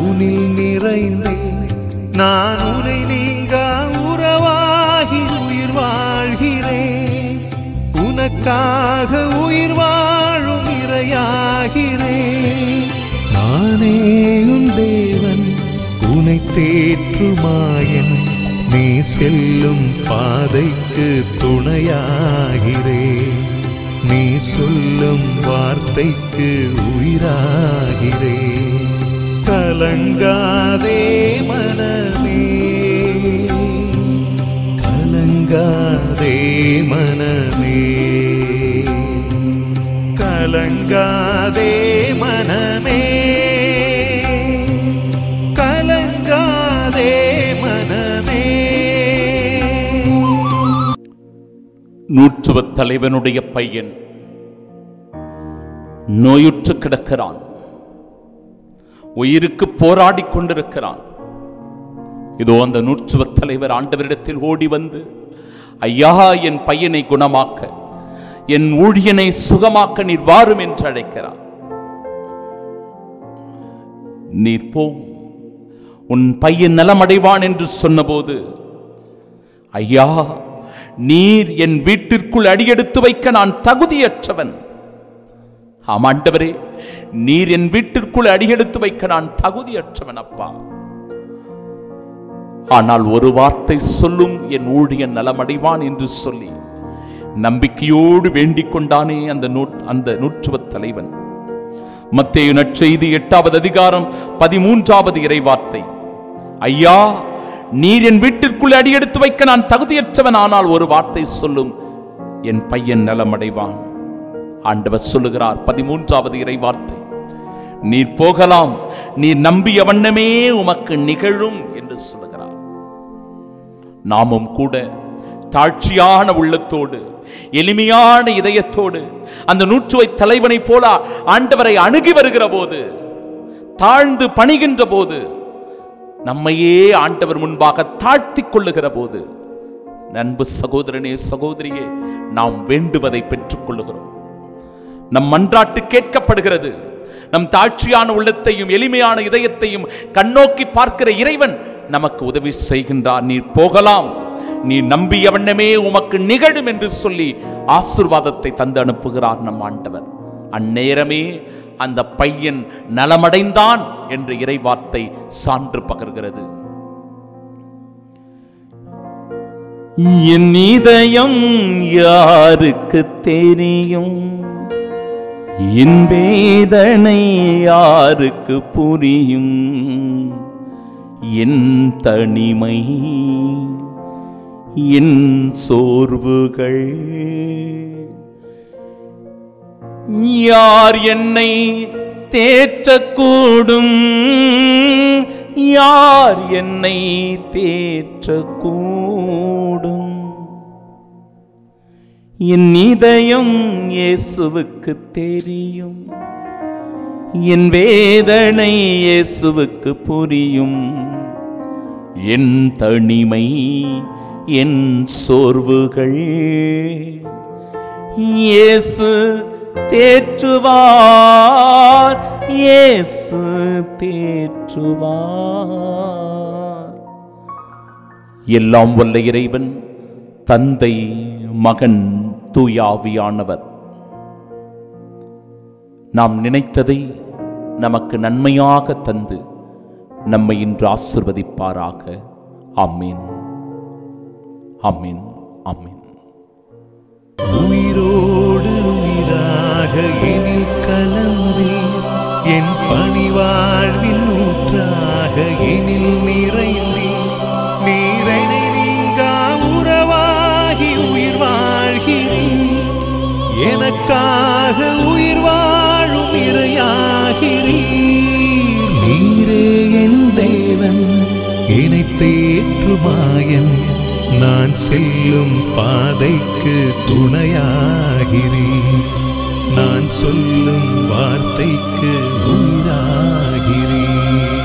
உனில் நிறைந்தேன். நான் உனை நீங்கா உறவாகி உயிர் வாழ்கிறேன். உனக்காக உயிர் வாழும் இறையாகிறேன். நானே உன் தேவன், உனை தேற்றுமாயன். நீ செல்லும் பாதைக்கு துணையாகிறேன். நீ சொல்லும் வார்த்தைக்கு உயிராகிறேன். கலங்காதே மனமே, கலங்காதே மனமே, கலங்காதே மனமே, கலங்காதே மனமே. நூற்றுவத் தலைவனுடைய பையன் நோயுற்று கிடக்கிறான். உயிருக்கு போராடி கொண்டிருக்கிறான். இதோ அந்த நூற்றுவத் தலைவர் ஆண்டவரிடத்தில் ஓடி வந்து, ஐயா, என் பையனை குணமாக்க, என் ஊழியனை சுகமாக்க நீர் வாரும் என்று அழைக்கிறார். நீர் போ, உன் பையன் நலமடைவான் என்று சொன்னபோது, ஐயா, நீர் என் வீட்டிற்குள் அடியெடுத்து வைக்க நான் தகுதியற்றவன். ஆமாண்டவரே, நீர் என் வீட்டிற்குள் அடியெடுத்து வைக்க நான் தகுதியற்றவன் அப்பா. ஆனால் ஒரு வார்த்தை சொல்லும், என் ஊழியன் நலமடைவான் என்று சொல்லி நம்பிக்கையோடு வேண்டிக் கொண்டானே அந்த நூற்றுவத் தலைவன். மத்தேயு நற்செய்தி 8வது அதிகாரம் 13வது இறைவார்த்தை, ஐயா, நீர் என் வீட்டிற்குள் அடியெடுத்து வைக்க நான் தகுதியற்றவன். ஆனால் ஒரு வார்த்தை சொல்லும், என் பையன் நலமடைவான். ஆண்டவர் சொல்லுகிறார் 13வது இறைவார்த்தை, நீர் போகலாம், நீர் நம்பிய வண்ணமே உமக்கு நிகழும் என்று சொல்லுகிறார். நாமும் கூட தாழ்ச்சியான உள்ளத்தோடு, எளிமையான இதயத்தோடு அந்த நூற்றுவத் தலைவனை போல ஆண்டவரை அணுகி வருகிற போது, தாழ்ந்து பணிகின்ற போது, நம்மையே ஆண்டவர் முன்பாக தாழ்த்திக் கொள்ளுகிற போது, அன்பு சகோதரனே, சகோதரியே, நாம் வேண்டுவதை பெற்றுக் கொள்ளுகிறோம். நம் மன்றாட்டு கேட்கப்படுகிறது. நம் தாழ்ச்சியான உள்ளத்தையும் எளிமையான இதயத்தையும் கண்ணோக்கி பார்க்கிற இறைவன் நமக்கு உதவி செய்கின்றார். நீர் போகலாம், நீ நம்பிய வண்ணமே உமக்கு நிகழும் என்று சொல்லி ஆசீர்வாதத்தை தந்து அனுப்புகிறார் நம் ஆண்டவர். அந்நேரமே அந்த பையன் நலமடைந்தான் என்று இறைவார்த்தை சான்று பகர்கிறது. என் இதயம் யாருக்கு தெரியும், என் வேதனை யாருக்கு புரியும், என் தனிமை, என் சோர்வுகள் யார் என்னை தேற்றக்கூடும், யார் என்னை தேற்றக்கூடும். என் இதயம் இயேசுவுக்கு தெரியும், என் வேதனை இயேசுவுக்கு புரியும், என் தனிமை, என் சோர்வுகள் இயேசு தேற்றுவார், இயேசு தேற்றுவார். எல்லாம் வல்ல இறைவன் தந்தை, மகன், தூய ஆவியானவர் நாம் நினைத்ததை நமக்கு நன்மையாக தந்து நம்மை இன்று ஆசீர்வதிப்பாராக. ஆமீன், ஆமீன், ஆமீன். உயிரோடு உயிராக எனில் கலந்தீர், என் பணிவாழ்வின் ஊற்றாக எனில் நிறைந்தீர். நீரணை நீங்கா உறவாகி உயிர் வாழ்கிறீர். எனக்காக உயிர் வாழும் இறையாகிறீர். நீரே என் தேவன், என்னை தேற்றுமாயன். நான் செல்லும் பாதைக்கு துணையாகிறீர். நான் சொல்லும் வார்த்தைக்கு உயிராகிறீர்.